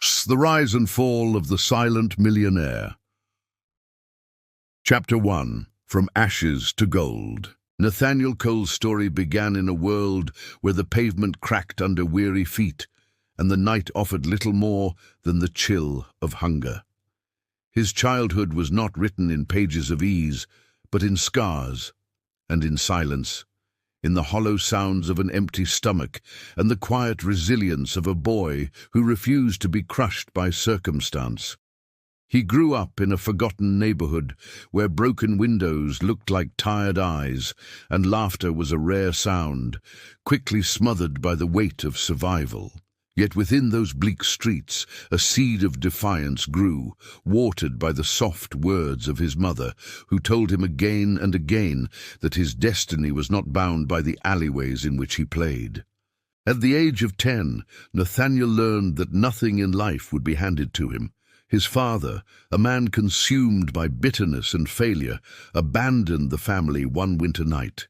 The Rise and Fall of the Silent Millionaire. Chapter 1. From Ashes to Gold. Nathaniel Cole's story began in a world where the pavement cracked under weary feet, and the night offered little more than the chill of hunger. His childhood was not written in pages of ease, but in scars and in silence, in the hollow sounds of an empty stomach and the quiet resilience of a boy who refused to be crushed by circumstance. He grew up in a forgotten neighborhood where broken windows looked like tired eyes and laughter was a rare sound, quickly smothered by the weight of survival. Yet within those bleak streets, a seed of defiance grew, watered by the soft words of his mother, who told him again and again that his destiny was not bound by the alleyways in which he played. At the age of 10, Nathaniel learned that nothing in life would be handed to him. His father, a man consumed by bitterness and failure, abandoned the family one winter night.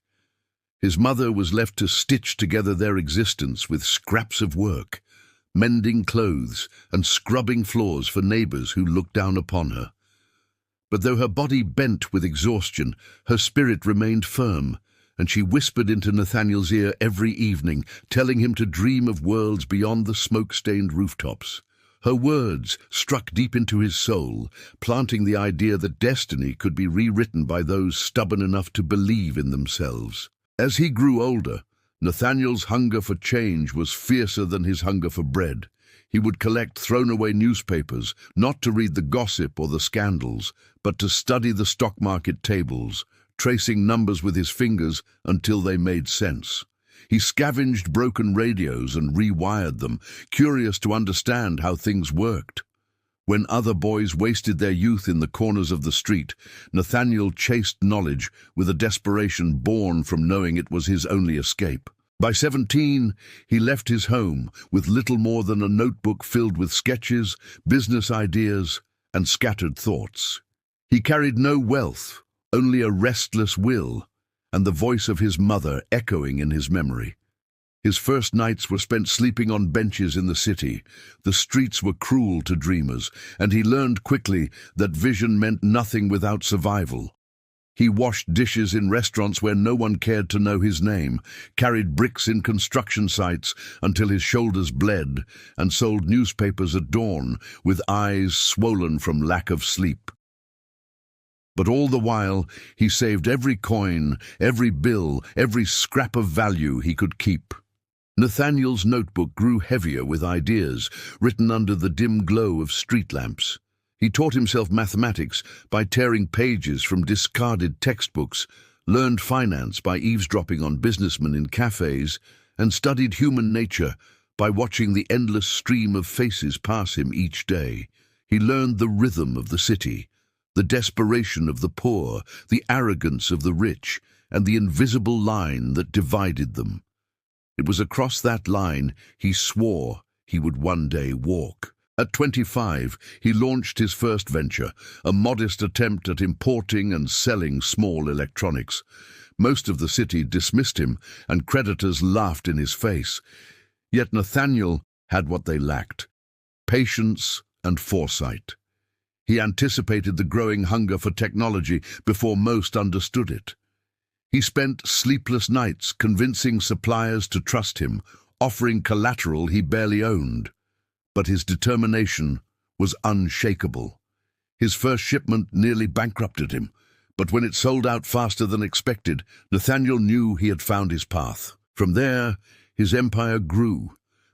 His mother was left to stitch together their existence with scraps of work, mending clothes and scrubbing floors for neighbors who looked down upon her. But though her body bent with exhaustion, her spirit remained firm, and she whispered into Nathaniel's ear every evening, telling him to dream of worlds beyond the smoke-stained rooftops. Her words struck deep into his soul, planting the idea that destiny could be rewritten by those stubborn enough to believe in themselves. As he grew older, Nathaniel's hunger for change was fiercer than his hunger for bread. He would collect thrown-away newspapers, not to read the gossip or the scandals, but to study the stock market tables, tracing numbers with his fingers until they made sense. He scavenged broken radios and rewired them, curious to understand how things worked. When other boys wasted their youth in the corners of the street, Nathaniel chased knowledge with a desperation born from knowing it was his only escape. By 17, he left his home with little more than a notebook filled with sketches, business ideas, and scattered thoughts. He carried no wealth, only a restless will, and the voice of his mother echoing in his memory. His first nights were spent sleeping on benches in the city. The streets were cruel to dreamers, and he learned quickly that vision meant nothing without survival. He washed dishes in restaurants where no one cared to know his name, carried bricks in construction sites until his shoulders bled, and sold newspapers at dawn with eyes swollen from lack of sleep. But all the while, he saved every coin, every bill, every scrap of value he could keep. Nathaniel's notebook grew heavier with ideas, written under the dim glow of street lamps. He taught himself mathematics by tearing pages from discarded textbooks, learned finance by eavesdropping on businessmen in cafes, and studied human nature by watching the endless stream of faces pass him each day. He learned the rhythm of the city, the desperation of the poor, the arrogance of the rich, and the invisible line that divided them. It was across that line he swore he would one day walk. At 25, he launched his first venture, a modest attempt at importing and selling small electronics. Most of the city dismissed him, and creditors laughed in his face. Yet Nathaniel had what they lacked: patience and foresight. He anticipated the growing hunger for technology before most understood it. He spent sleepless nights convincing suppliers to trust him, offering collateral he barely owned. But his determination was unshakable. His first shipment nearly bankrupted him, but when it sold out faster than expected, Nathaniel knew he had found his path. From there, his empire grew.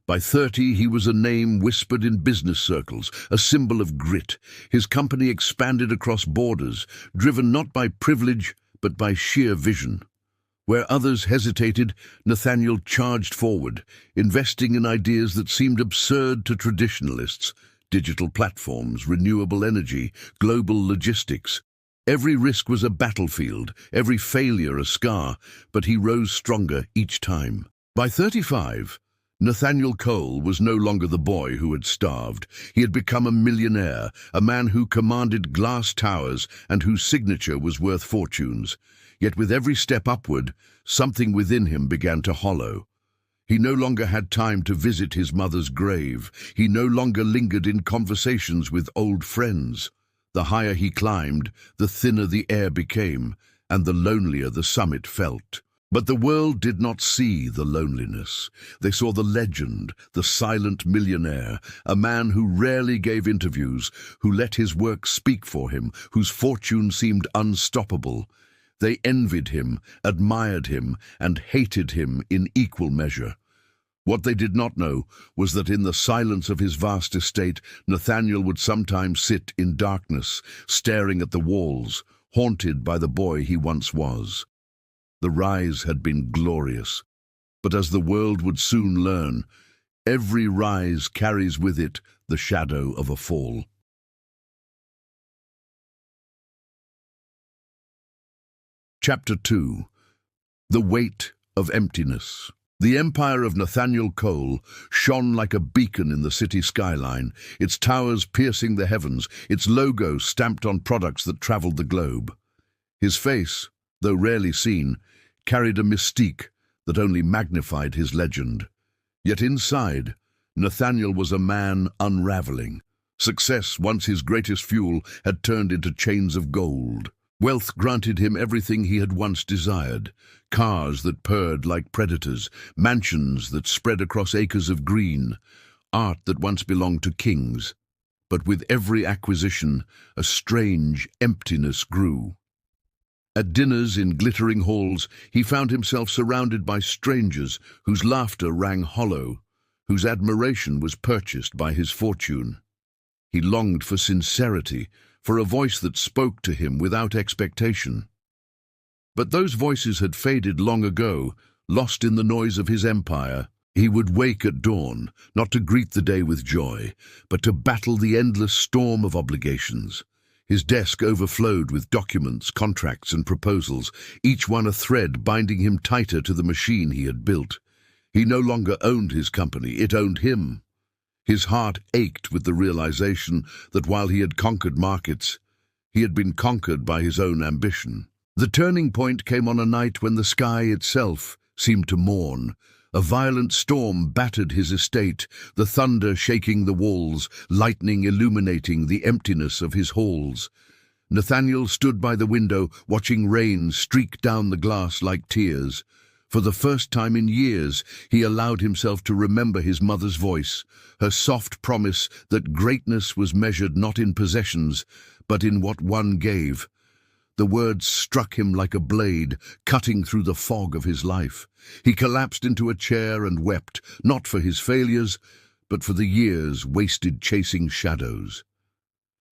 By 30, he was a name whispered in business circles, a symbol of grit. His company expanded across borders, driven not by privilege, but by sheer vision. Where others hesitated, Nathaniel charged forward, investing in ideas that seemed absurd to traditionalists: digital platforms, renewable energy, global logistics. Every risk was a battlefield, every failure a scar, but he rose stronger each time. By 35, Nathaniel Cole was no longer the boy who had starved. He had become a millionaire, a man who commanded glass towers and whose signature was worth fortunes. Yet with every step upward, something within him began to hollow. He no longer had time to visit his mother's grave. He no longer lingered in conversations with old friends. The higher he climbed, the thinner the air became, and the lonelier the summit felt. But the world did not see the loneliness. They saw the legend, the silent millionaire, a man who rarely gave interviews, who let his work speak for him, whose fortune seemed unstoppable. They envied him, admired him, and hated him in equal measure. What they did not know was that in the silence of his vast estate, Nathaniel would sometimes sit in darkness, staring at the walls, haunted by the boy he once was. The rise had been glorious, but as the world would soon learn, every rise carries with it the shadow of a fall. Chapter 2. The Weight of Emptiness. The empire of Nathaniel Cole shone like a beacon in the city skyline, its towers piercing the heavens, its logo stamped on products that traveled the globe. His face, though rarely seen, carried a mystique that only magnified his legend. Yet inside, Nathaniel was a man unraveling. Success, once his greatest fuel, had turned into chains of gold. Wealth granted him everything he had once desired: cars that purred like predators, mansions that spread across acres of green, art that once belonged to kings. But with every acquisition, a strange emptiness grew. At dinners in glittering halls, he found himself surrounded by strangers whose laughter rang hollow, whose admiration was purchased by his fortune. He longed for sincerity, for a voice that spoke to him without expectation. But those voices had faded long ago, lost in the noise of his empire. He would wake at dawn, not to greet the day with joy, but to battle the endless storm of obligations. His desk overflowed with documents, contracts, and proposals, each one a thread binding him tighter to the machine he had built. He no longer owned his company, it owned him. His heart ached with the realization that while he had conquered markets, he had been conquered by his own ambition. The turning point came on a night when the sky itself seemed to mourn. A violent storm battered his estate, the thunder shaking the walls, lightning illuminating the emptiness of his halls. Nathaniel stood by the window, watching rain streak down the glass like tears. For the first time in years, he allowed himself to remember his mother's voice, her soft promise that greatness was measured not in possessions, but in what one gave. The words struck him like a blade, cutting through the fog of his life. He collapsed into a chair and wept, not for his failures, but for the years wasted chasing shadows.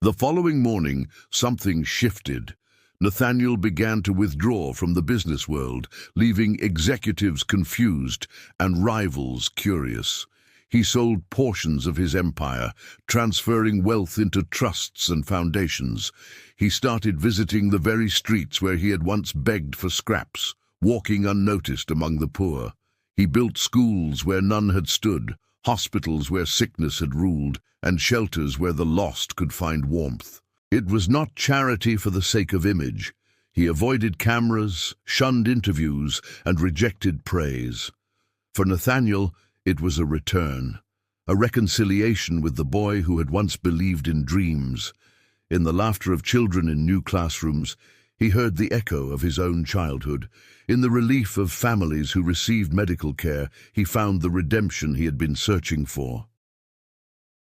The following morning, something shifted. Nathaniel began to withdraw from the business world, leaving executives confused and rivals curious. He sold portions of his empire, transferring wealth into trusts and foundations. He started visiting the very streets where he had once begged for scraps, walking unnoticed among the poor. He built schools where none had stood, hospitals where sickness had ruled, and shelters where the lost could find warmth. It was not charity for the sake of image. He avoided cameras, shunned interviews, and rejected praise. For Nathaniel, it was a return, a reconciliation with the boy who had once believed in dreams. In the laughter of children in new classrooms, he heard the echo of his own childhood. In the relief of families who received medical care, he found the redemption he had been searching for.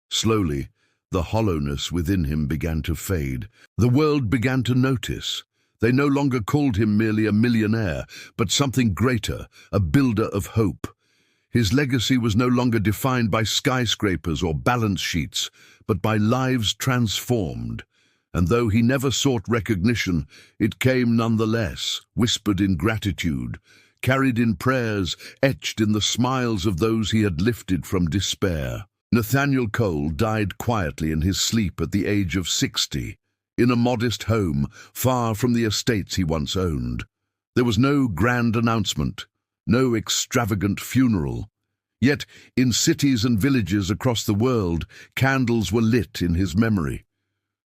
Slowly, the hollowness within him began to fade. The world began to notice. They no longer called him merely a millionaire, but something greater, a builder of hope. His legacy was no longer defined by skyscrapers or balance sheets, but by lives transformed. And though he never sought recognition, it came nonetheless, whispered in gratitude, carried in prayers, etched in the smiles of those he had lifted from despair. Nathaniel Cole died quietly in his sleep at the age of 60, in a modest home, far from the estates he once owned. There was no grand announcement, no extravagant funeral. Yet, in cities and villages across the world, candles were lit in his memory.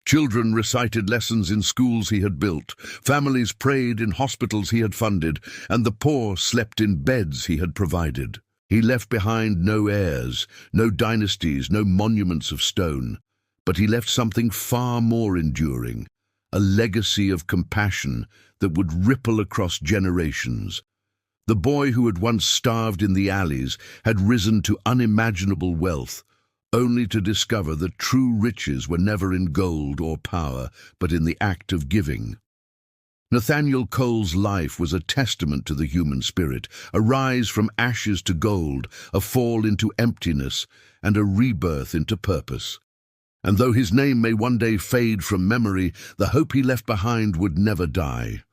Children recited lessons in schools he had built, families prayed in hospitals he had funded, and the poor slept in beds he had provided. He left behind no heirs, no dynasties, no monuments of stone, but he left something far more enduring, a legacy of compassion that would ripple across generations. The boy who had once starved in the alleys had risen to unimaginable wealth, only to discover that true riches were never in gold or power, but in the act of giving. Nathaniel Cole's life was a testament to the human spirit, a rise from ashes to gold, a fall into emptiness, and a rebirth into purpose. And though his name may one day fade from memory, the hope he left behind would never die.